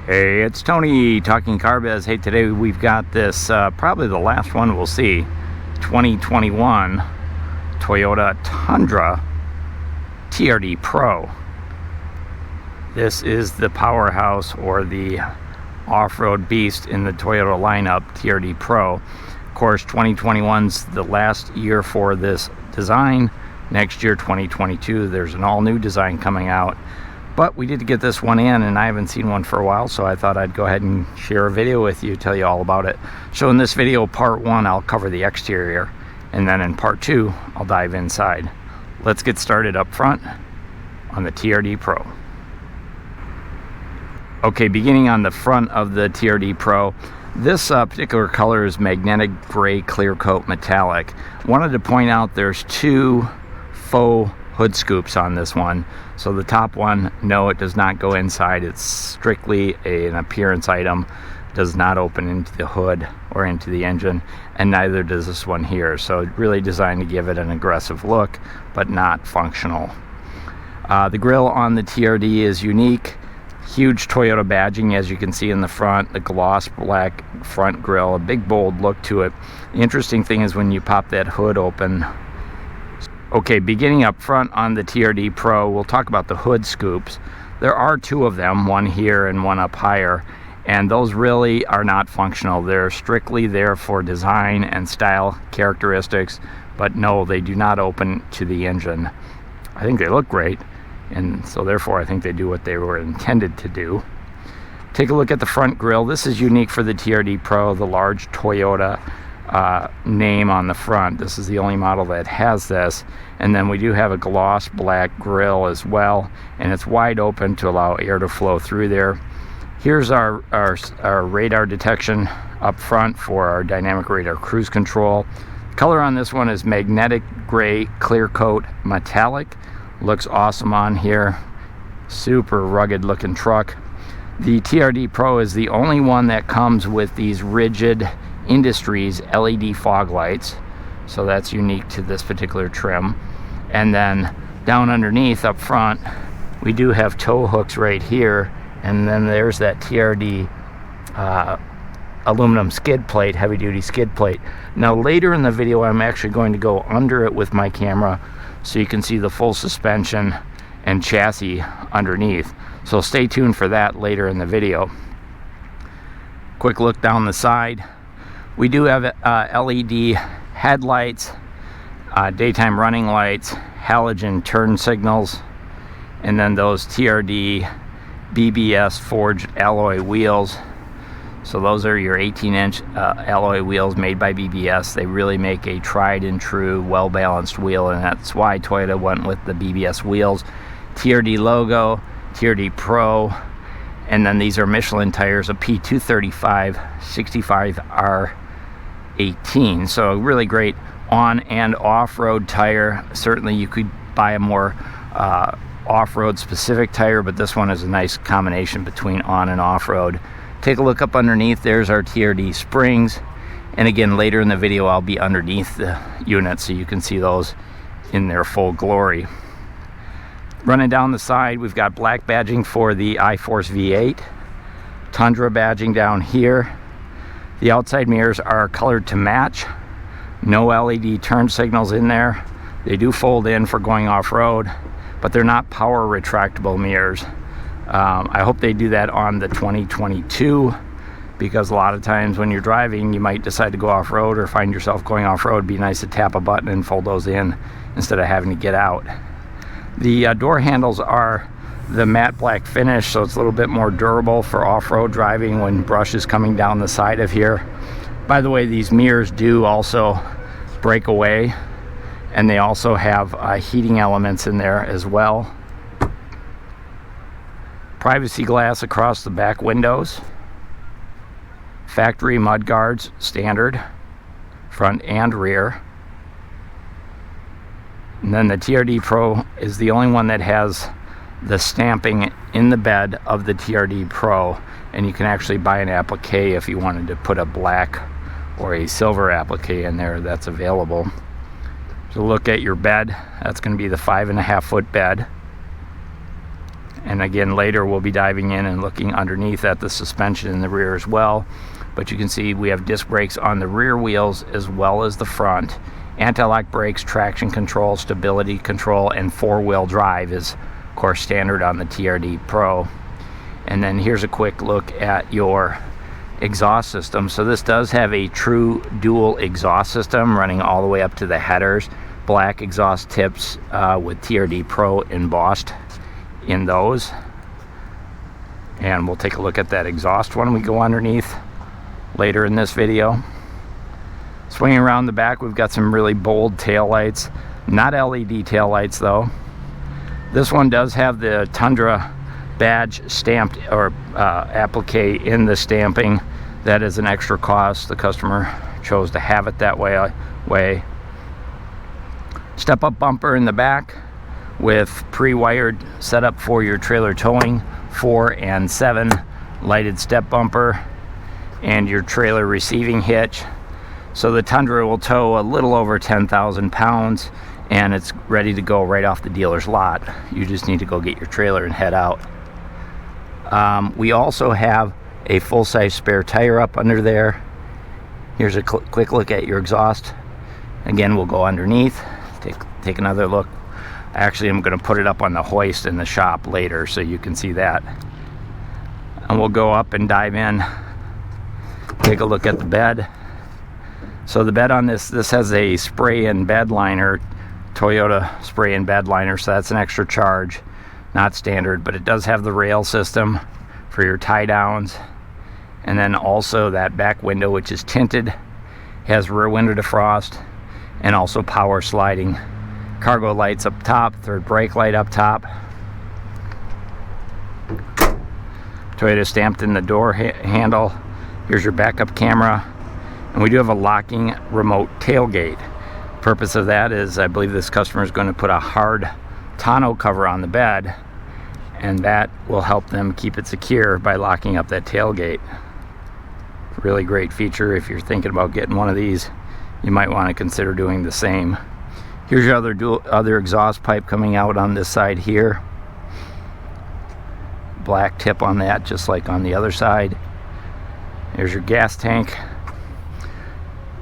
Hey, it's Tony talking car biz. Hey, today we've got this probably the last one we'll see, 2021 Toyota Tundra TRD Pro. This is the powerhouse or the off-road beast in the Toyota lineup, TRD Pro. Of course, 2021's the last year for this design. Next year, 2022, there's an all-new design coming out. But we did get this one in, and I haven't seen one for a while, so I thought I'd go ahead and share a video with you, tell you all about it. So in this video, part one, I'll cover the exterior, and then in part two, I'll dive inside. Let's get started up front on the TRD Pro. Okay, beginning on the front of the TRD Pro, this particular color is magnetic gray clear coat metallic. Wanted to point out there's two faux hood scoops on this one. So the top one, no, it does not go inside. It's strictly an appearance item. Does not open into the hood or into the engine, and neither does this one here. So really designed to give it an aggressive look, but not functional. The grille on the TRD is unique. Huge Toyota badging, as you can see in the front, the gloss black front grille, a big bold look to it. The interesting thing is when you pop that hood open. Okay, beginning up front on the TRD Pro, we'll talk about the hood scoops. There are two of them, one here and one up higher, and those really are not functional. They're strictly there for design and style characteristics, but no, they do not open to the engine. I think they look great, and so therefore I think they do what they were intended to do. Take a look at the front grille. This is unique for the TRD Pro, the large Toyota name on the front. This is the only model that has this. And then we do have a gloss black grille as well, and it's wide open to allow air to flow through there. Here's our radar detection up front for our dynamic radar cruise control. Color on this one is magnetic gray clear coat metallic. Looks awesome on here. Super rugged looking truck. The TRD Pro is the only one that comes with these rigid Industries LED fog lights, so that's unique to this particular trim. And then down underneath up front, we do have tow hooks right here, and then there's that TRD aluminum skid plate, heavy duty skid plate. Now later in the video, I'm actually going to go under it with my camera so you can see the full suspension and chassis underneath. So stay tuned for that later in the video. Quick look down the side. We do have LED headlights, daytime running lights, halogen turn signals, and then those TRD BBS forged alloy wheels. So those are your 18-inch alloy wheels made by BBS. They really make a tried and true, well-balanced wheel, and that's why Toyota went with the BBS wheels. TRD logo, TRD Pro, and then these are Michelin tires, a P235 65R18. So a really great on and off-road tire. Certainly you could buy a more off-road specific tire, but this one is a nice combination between on and off-road. Take a look up underneath. There's our TRD springs, and again later in the video I'll be underneath the unit so you can see those in their full glory. Running down the side, we've got black badging for the iForce V8, Tundra badging down here. The outside mirrors are colored to match. No LED turn signals in there. They do fold in for going off-road, but they're not power retractable mirrors. I hope they do that on the 2022, because a lot of times when you're driving, you might decide to go off-road or find yourself going off-road. It'd be nice to tap a button and fold those in instead of having to get out. The door handles are the matte black finish, so it's a little bit more durable for off-road driving when brush is coming down the side of here. By the way, these mirrors do also break away, and they also have heating elements in there as well. Privacy glass across the back windows. Factory mud guards, standard, front and rear. And then the TRD Pro is the only one that has the stamping in the bed of the TRD Pro, and you can actually buy an applique if you wanted to put a black or a silver applique in there. That's available. So look at your bed. That's going to be the 5.5 foot bed. And again, later we'll be diving in and looking underneath at the suspension in the rear as well. But you can see we have disc brakes on the rear wheels as well as the front. Anti-lock brakes, traction control, stability control, and 4-wheel drive is, of course, standard on the TRD Pro. And then here's a quick look at your exhaust system. So this does have a true dual exhaust system running all the way up to the headers. Black exhaust tips with TRD Pro embossed in those. And we'll take a look at that exhaust when we go underneath later in this video. Swinging around the back, we've got some really bold tail lights. Not LED tail lights though. This one does have the Tundra badge stamped or applique in the stamping. That is an extra cost. The customer chose to have it that way. Step up bumper in the back with pre-wired setup for your trailer towing, 4 and 7 lighted step bumper, and your trailer receiving hitch. So the Tundra will tow a little over 10,000 pounds, and it's ready to go right off the dealer's lot. You just need to go get your trailer and head out. We also have a full-size spare tire up under there. Here's a quick look at your exhaust. Again, we'll go underneath, take another look. Actually, I'm going to put it up on the hoist in the shop later so you can see that. And we'll go up and dive in, take a look at the bed. So the bed on this has a spray and bed liner, Toyota spray and bed liner, so that's an extra charge, not standard, but it does have the rail system for your tie downs. And then also that back window, which is tinted, has rear window defrost and also power sliding. Cargo lights up top, third brake light up top. Toyota stamped in the door handle. Here's your backup camera. And we do have a locking remote tailgate. Purpose of that is I believe this customer is going to put a hard tonneau cover on the bed, and that will help them keep it secure by locking up that tailgate. Really great feature. If you're thinking about getting one of these, you might want to consider doing the same. Here's your other exhaust pipe coming out on this side here. Black tip on that, just like on the other side. There's your gas tank.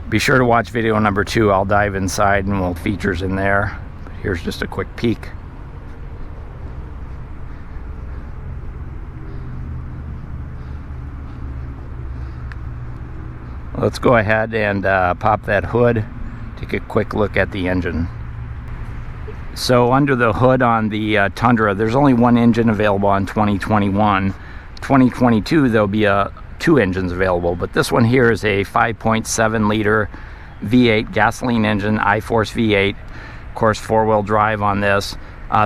Be sure to watch video number 2. I'll dive inside and we'll features in there. But here's just a quick peek. Let's go ahead and pop that hood. Take a quick look at the engine. So under the hood on the Tundra, there's only one engine available on 2021. 2022 there'll be 2 engines available, but this one here is a 5.7 liter V8 gasoline engine, I-Force V8. Of course, 4-wheel drive on this.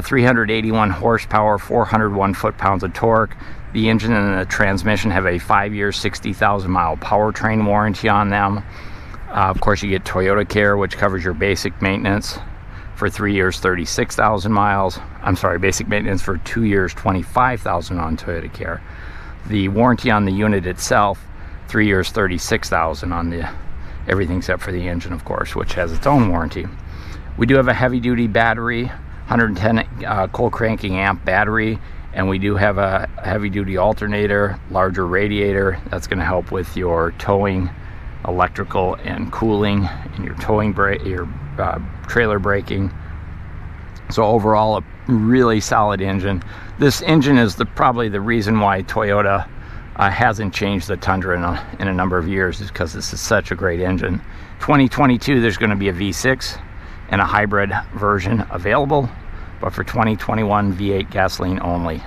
381 horsepower, 401 foot-pounds of torque. The engine and the transmission have a 5-year, 60,000 mile powertrain warranty on them. Of course, you get Toyota Care, which covers your basic maintenance for 3 years, 36,000 miles. I'm sorry, basic maintenance for 2 years, 25,000 on Toyota Care. The warranty on the unit itself, 3 years, 36,000 on the everything except for the engine, of course, which has its own warranty. We do have a heavy-duty battery, 110 cold cranking amp battery, and we do have a heavy-duty alternator, larger radiator. That's going to help with your towing, electrical, and cooling, and your towing your trailer braking. So overall, a really solid engine. This engine is probably the reason why Toyota hasn't changed the Tundra in a number of years, is because this is such a great engine. 2022, there's going to be a V6 and a hybrid version available, but for 2021, V8 gasoline only.